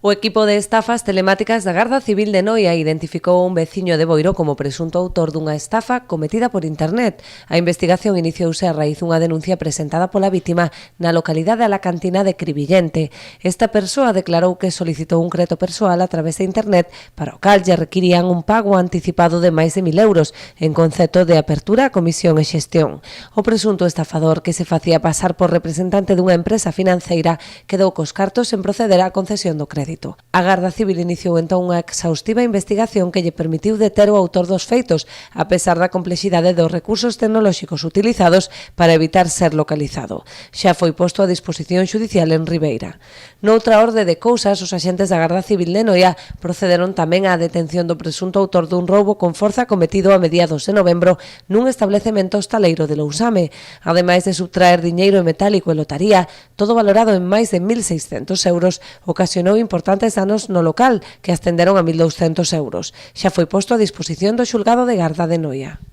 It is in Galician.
O equipo de estafas telemáticas da Garda Civil de Noia identificou un veciño de Boiro como presunto autor dunha estafa cometida por internet. A investigación iniciouse a raíz dunha denuncia presentada pola vítima na localidade alacantina de Cribillente. Esta persoa declarou que solicitou un crédito persoal a través de internet para o cal lle requirían un pago anticipado de máis de 1.000 euros en concepto de apertura, comisión e xestión. O presunto estafador, que se facía pasar por representante dunha empresa financeira, quedou cos cartos sen proceder á concesión do crédito. A Garda Civil iniciou entón unha exhaustiva investigación que lle permitiu deter o autor dos feitos, a pesar da complexidade dos recursos tecnolóxicos utilizados para evitar ser localizado. Xa foi posto a disposición xudicial en Ribeira. Noutra orde de cousas, os axentes da Garda Civil de Noia procederon tamén á detención do presunto autor dun roubo con forza cometido a mediados de novembro nun establecemento hostaleiro de Lousame. Ademais de subtraer diñeiro en metálico e lotaría, todo valorado en máis de 1.600 euros, ocasionou importantes danos no local, que ascenderon a 1.200 euros. Xa foi posto a disposición do xulgado de Garda de Noia.